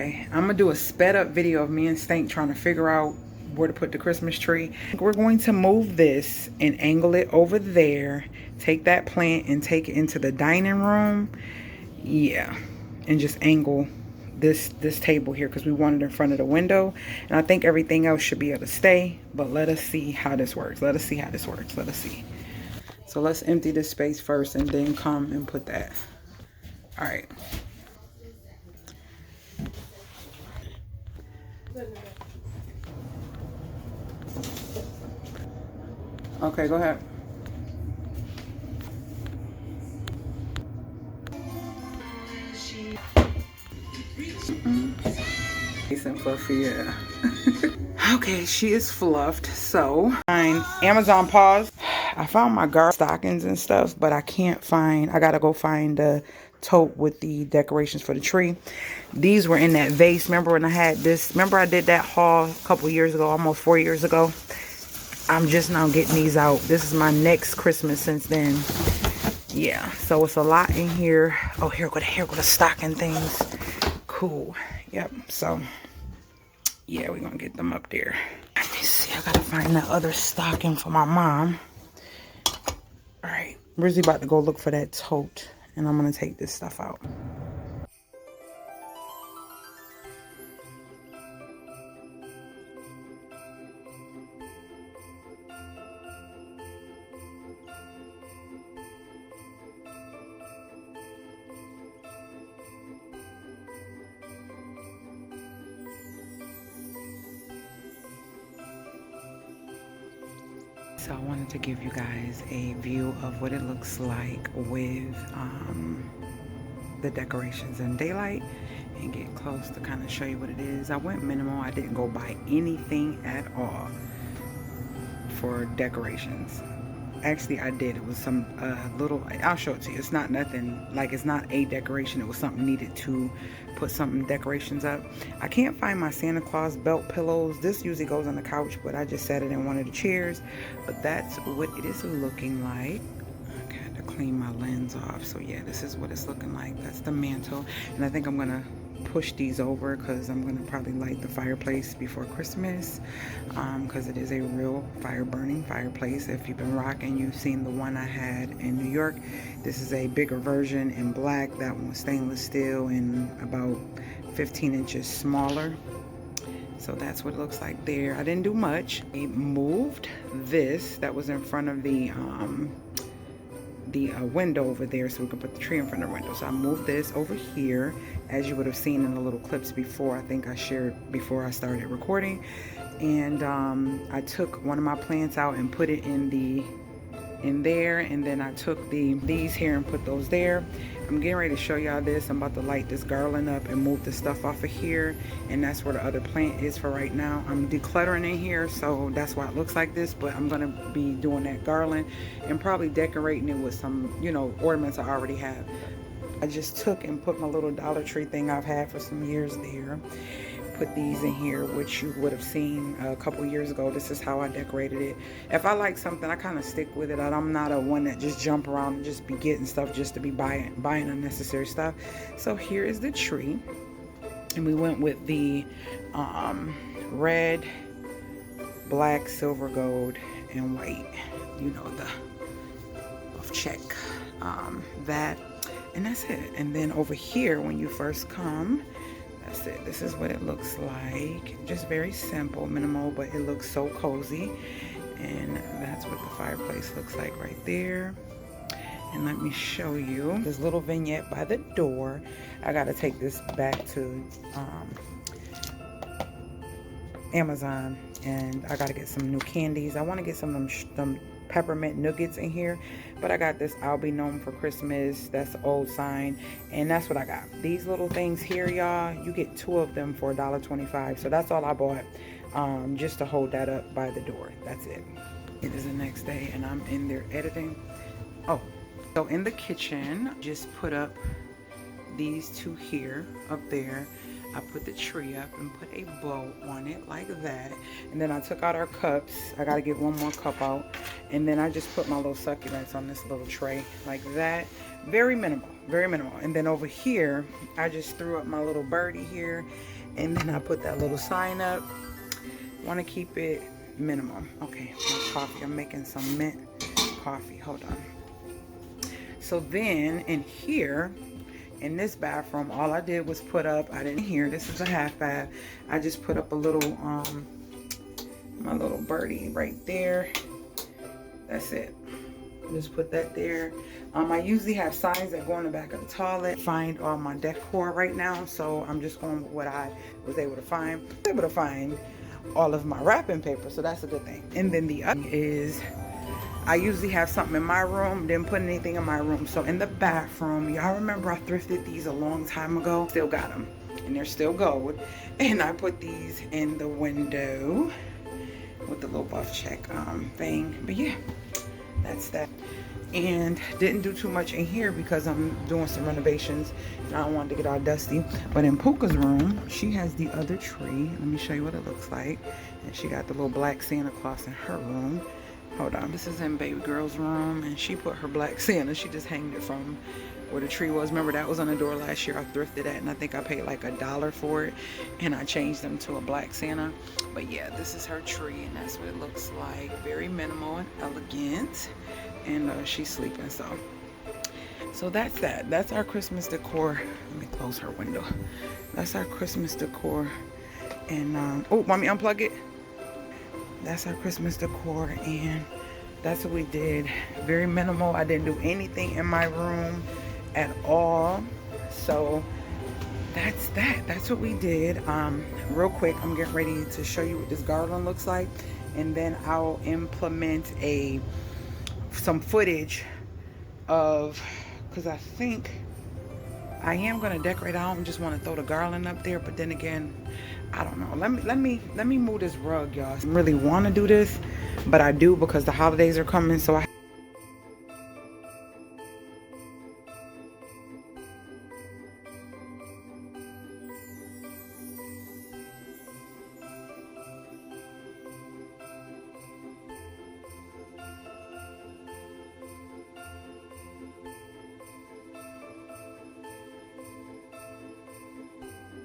Okay, I'm gonna do a sped up video of me and Stank trying to figure out where to put the Christmas tree. We're going to move this and angle it over there, take that plant and take it into the dining room. Yeah, and just angle this table here because we want it in front of the window, and I think everything else should be able to stay, but let us see how this works. Let us see how this works. Let us see. So let's empty this space first and then come and put that. All right. Okay, go ahead. Nice and fluffy, yeah. Okay, she is fluffed. So, Amazon pause. I found my garden stockings and stuff, but I can't find, I gotta go find the tote with the decorations for the tree. These were in that vase. Remember when I had this? Remember I did that haul a couple years ago, almost 4 years ago? I'm just now getting these out. This is my next Christmas since then. Yeah, so it's a lot in here. Oh, here go the stocking things. Cool. Yep, so yeah, we're gonna get them up there. Let me see, I gotta find that other stocking for my mom. All right, Rizzy about to go look for that tote, and I'm gonna take this stuff out. So I wanted to give you guys a view of what it looks like with the decorations in daylight and get close to kind of show you what it is. I went minimal. I didn't go buy anything at all for decorations. Actually, I did. It was some little, I'll show it to you. It's not nothing, like it's not a decoration. It was something needed to put some decorations up. I can't find my Santa Claus belt pillows. This usually goes on the couch, but I just set it in one of the chairs. But that's what it is looking like. I had to clean my lens off. So yeah, this is what it's looking like. That's the mantle. And I think I'm gonna push these over because I'm gonna probably light the fireplace before Christmas, because it is a real fire burning fireplace. If you've been rocking, you've seen the one I had in New York. This is a bigger version in black. That one was stainless steel and about 15 inches smaller. So that's what it looks like there. I didn't do much. I moved this that was in front of the window over there so we could put the tree in front of the window. So I moved this over here, as you would have seen in the little clips before. I think I shared before I started recording. And I took one of my plants out and put it in there, and then I took these here and put those there. I'm getting ready to show y'all this. I'm about to light this garland up and move the stuff off of here, and that's where the other plant is for right now. I'm decluttering in here, so that's why it looks like this, but I'm gonna be doing that garland and probably decorating it with some, you know, ornaments I already have. I just took and put my little Dollar Tree thing I've had for some years there. Put these in here, which you would have seen a couple years ago. This is how I decorated it. If I like something, I kind of stick with it. I'm not a one that just jump around and just be getting stuff just to be buying unnecessary stuff. So here is the tree, and we went with the red, black, silver, gold, and white. You know, the check that, and that's it. And then over here, when you first come, that's it. This is what it looks like. Just very simple, minimal, but it looks so cozy. And that's what the fireplace looks like right there. And let me show you this little vignette by the door. I gotta take this back to Amazon, and I gotta get some new candies. I want to get some of them peppermint nuggets in here, but I got this I'll be known for Christmas. That's the old sign, and that's what I got. These little things here, y'all, you get 2 of them for $1.25. So that's all I bought, just to hold that up by the door. That's it. It is the next day, and I'm in there editing. Oh, so in the kitchen, just put up these 2 here, up there. I put the tree up and put a bow on it like that. And then I took out our cups. I got to get one more cup out. And then I just put my little succulents on this little tray like that. Very minimal, very minimal. And then over here, I just threw up my little birdie here. And then I put that little sign up. Want to keep it minimal. Okay, my coffee. I'm making some mint coffee. Hold on. So then in here, in this bathroom, all I did was put up, this is a half bath. I just put up a little, my little birdie right there. That's it. Just put that there. I usually have signs that go in the back of the toilet. Find all my decor right now, so I'm just going with what I was able to find. I was able to find all of my wrapping paper, so that's a good thing. And then the other is, I usually have something in my room, didn't put anything in my room. So in the bathroom, y'all remember I thrifted these a long time ago? Still got them, and they're still gold. And I put these in the window with the little buff check thing. But yeah, that's that. And didn't do too much in here because I'm doing some renovations and I don't want to get all dusty. But in Puka's room, she has the other tree. Let me show you what it looks like. And she got the little black Santa Claus in her room. Hold on, this is in baby girl's room, and she put her black Santa. She just hanged it from where the tree was. Remember, that was on the door last year. I thrifted that, and I think I paid like $1 for it, and I changed them to a black Santa. But yeah, this is her tree, and that's what it looks like. Very minimal and elegant, and she's sleeping. So that's that. That's our Christmas decor. Let me close her window. That's our Christmas decor. And oh, want me to unplug it? That's our Christmas decor, and that's what we did. Very minimal. I didn't do anything in my room at all. So that's that. That's what we did. Real quick, I'm getting ready to show you what this garland looks like, and then I'll implement some footage of, because I think I am gonna decorate. I don't just want to throw the garland up there, but then again, I don't know. Let me move this rug, y'all. I really want to do this, but I do because the holidays are coming. So I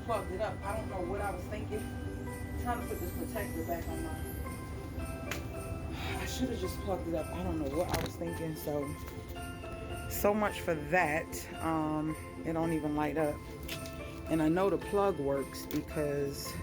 plugged it up. I don't know what I was thinking. I'm trying to put this protector back on my... I should have just plugged it up. I don't know what I was thinking. So much for that. It don't even light up. And I know the plug works because...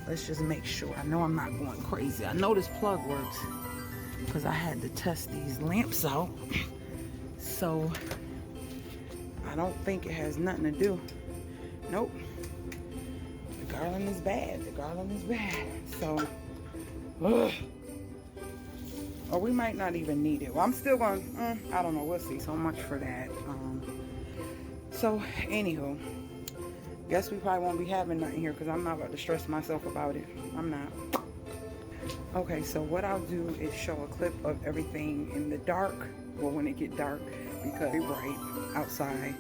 Let's just make sure. I know I'm not going crazy. I know this plug works because I had to test these lamps out. So I don't think it has nothing to do. Nope. The garland is bad. The garland is bad. So, or we might not even need it. Well, I'm still going, I don't know. We'll see. So much for that. So, anywho, guess we probably won't be having nothing here because I'm not about to stress myself about it. I'm not. Okay, so what I'll do is show a clip of everything in the dark. Well, when it get dark, because it's bright outside.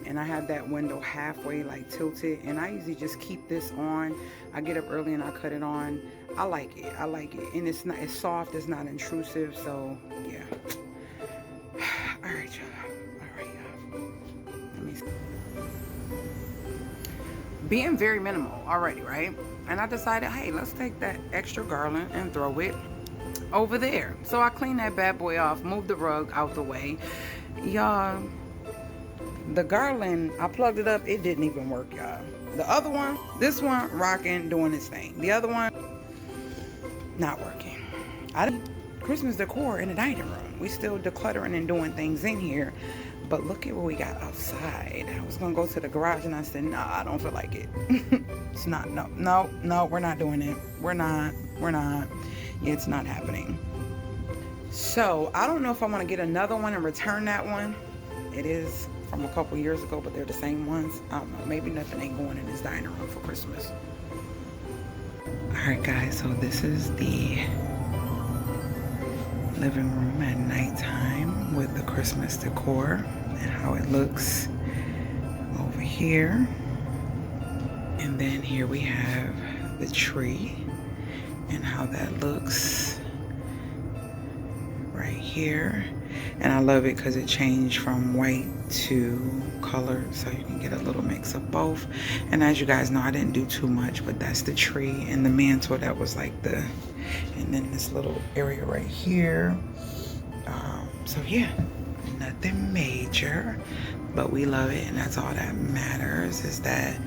And I have that window halfway like tilted, and I usually just keep this on. I get up early and I cut it on. I like it. I like it. And it's not, it's soft, it's not intrusive, so yeah. All right, y'all. All right, y'all. Let me see. Being very minimal already, right? And I decided, hey, let's take that extra garland and throw it over there. So I cleaned that bad boy off, moved the rug out the way. Y'all, the garland, I plugged it up, it didn't even work, y'all. The other one, this one, rocking, doing its thing. The other one, not working. I did Christmas decor in the dining room. We still decluttering and doing things in here, but look at what we got outside. I was gonna go to the garage and I said, nah, I don't feel like it. It's not, no, we're not doing it. We're not. It's not happening. So I don't know if I want to get another one and return that one. It is from a couple years ago, but they're the same ones. I don't know, maybe nothing ain't going in this dining room for Christmas. Alright guys, so this is the living room at nighttime with the Christmas decor and how it looks over here. And And then here we have the tree and how that looks right here. And I love it because it changed from white to color, so you can get a little mix of both. And as you guys know, I didn't do too much, but that's the tree and the mantle. That was like the, and then this little area right here. So yeah, nothing major, but we love it, and that's all that matters, is that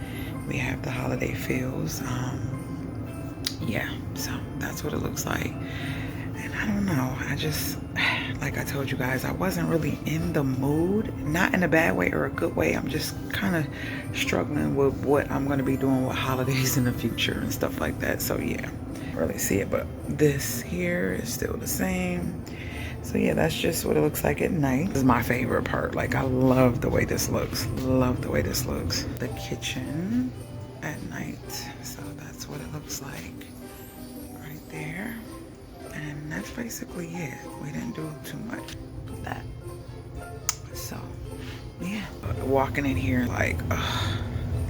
we have the holiday feels. Yeah, so that's what it looks like. And I don't know, I just, like I told you guys, I wasn't really in the mood, not in a bad way or a good way. I'm just kind of struggling with what I'm going to be doing with holidays in the future and stuff like that. So yeah, really see it, but this here is still the same. So yeah, that's just what it looks like at night. This is my favorite part. Like, I love the way this looks. Love the way this looks. The kitchen at night. So that's what it looks like right there. And that's basically it. We didn't do too much with that. So yeah, walking in here like,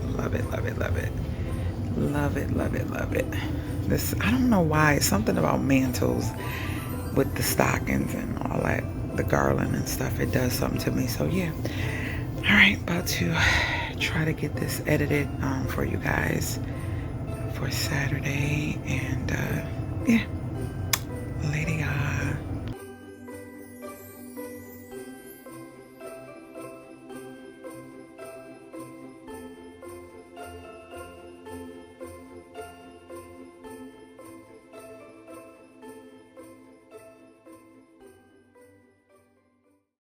love it, love it, love it. Love it, love it, love it. This, I don't know why, it's something about mantles with the stockings and all that, the garland and stuff, it does something to me. So yeah, all right, about to try to get this edited for you guys for Saturday. And yeah.